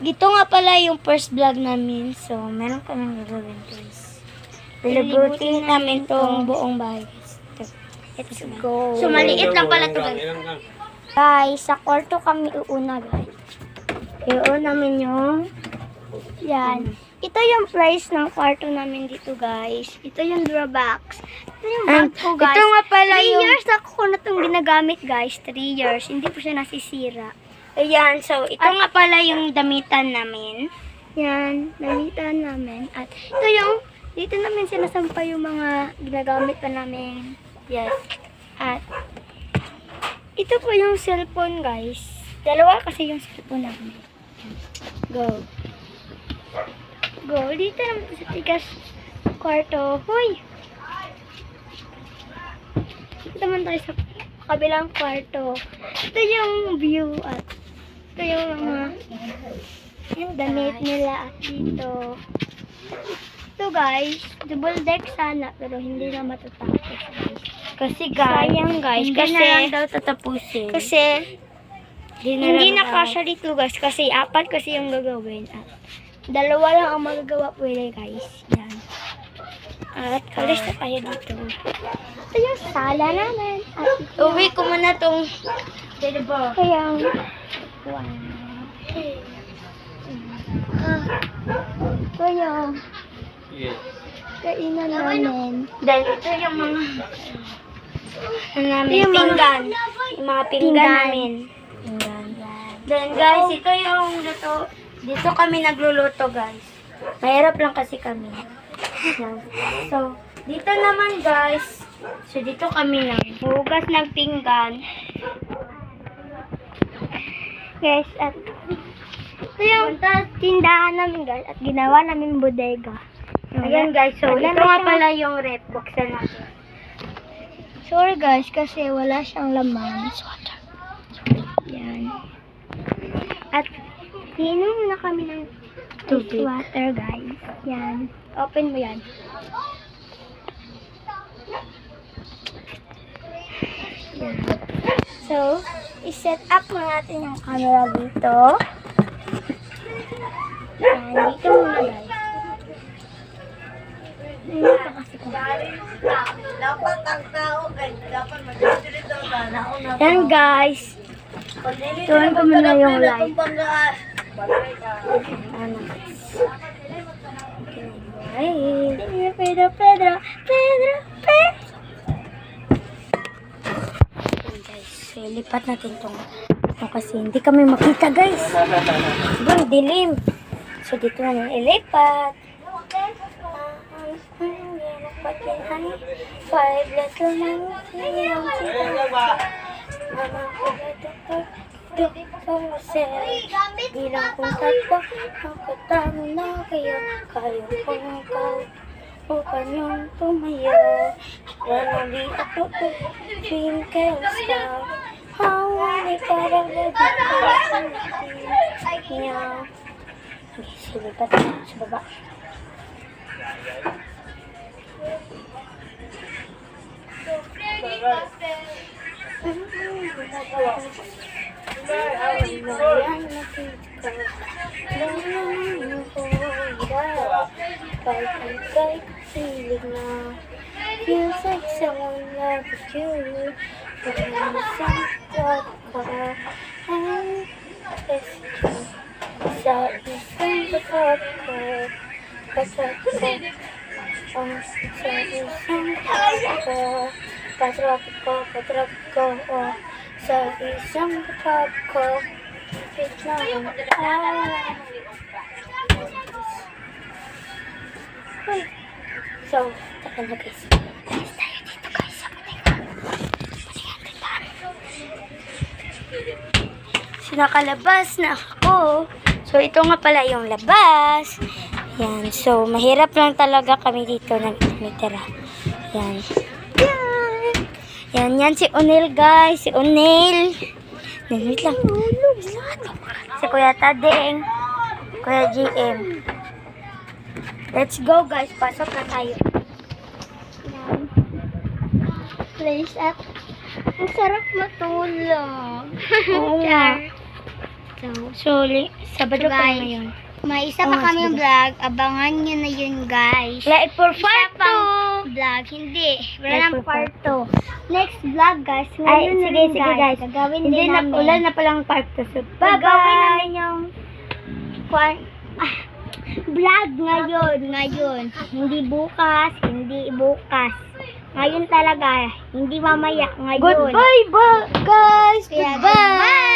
Dito nga pala yung first vlog namin. So, meron kaming gagawin, guys. Lilibutin namin tong buong bahay. Let's go. So, maliit lang pala to, guys. Guys, sa kwarto kami uuna, guys. Iuuna namin yung yan. Ito yung price ng kwarto namin dito, guys. Ito yung drawbacks. Ito yung bag ko, guys. Ito nga pala 3 years ako na itong ginagamit, guys. 3 years. Hindi po siya nasisira. Ayan. So, ito nga pala yung damitan namin. Yan. Damitan namin. At ito yung, dito namin sinasampay yung mga ginagamit pa namin. Yes. At, ito po yung cellphone, guys. Dalawa kasi yung cellphone namin. Go. Go. Dito naman sa tigas kwarto. Hoy! Dito naman tayo sa kabilang kwarto. Ito yung view at ito yung mga yung damit nila at dito. Ito, guys. Double deck sana pero hindi na matatapos, guys. Kasi guys, sayang, guys. Hindi na lang daw tatapusin. Kasi hindi na kasya dito, guys. Kasi 4 kasi yung gagawin. At 2 lang ang magagawa pwede, guys. Yan. At kalis na tayo dito. Ito yung sala namin. At uwi ko muna itong kaya wow. Ito yung kainan namin. Then ito yung mga pinggan. Yung mga pinggan namin. Then guys, ito yung luto. Dito kami nagluluto, guys. Mahirap lang kasi kami. So, dito naman, guys. So, dito kami lang. Hugas ng pinggan. Guys, at ito yung tindahan namin, guys. At ginawa namin bodega. Ayan, guys. So, ito nga pala yung rep. Buksan natin. Sorry, guys, kasi wala siyang laman. Yan. At inom na kami ng ice water, guys. Yan. Open mo yan. Yan. So, i-set up na natin yung camera dito. Yan. Dito muna, guys. Dito kasi ko. Dapat ang tao, dapat mag-dito na. Yan, guys. Tuwan ko muna yung light. Ano? Ay, Pedro. Guys, so lipat natin tong kasi hindi kami makita, guys. Sobrang dilim. So dito namin ilipat. 5 little monkey. Bilang kong tatlo, nakatamo na kayo. Kayo kong ikaw, o kanyang tumayo. Wannabe ako to, twinkle star. Hawani parang naging niya. Okay, silipat na sa baba. Feels like someone loves you. But I'm some and it's true. So isang kapag ko patrap ko sa isang kapag ko biglang so, taka na, guys. Alis tayo dito, guys, sa bodega. So, nakalabas na ako. So, ito nga pala yung labas. Yan. So, mahirap lang talaga kami dito nagmitira. Yan. Yan si Unil, guys. Si Unil. Wait lang. Si Kuya Tadeng. Kuya GM. Let's go, guys. Pasok na tayo. Yan. Place at ang sarap matulog. Oo nga. So, Sabado pa Guys, ngayon. May isa Oo, pa kami sige. vlog. Abangan nyo na yun, guys. Like for Isa part pang 2. vlog. Hindi. Wala Like nang for part 2. Next vlog, guys. Ay, Ngayon na sige, rin, sige guys. Gagawin Hindi din na, namin. ulan na palang part 2. So, Gagawin bye-bye! namin yung vlog ngayon. Hindi bukas. Ngayon talaga. Hindi mamaya. Ngayon. Goodbye, guys! Kaya, Goodbye! goodbye!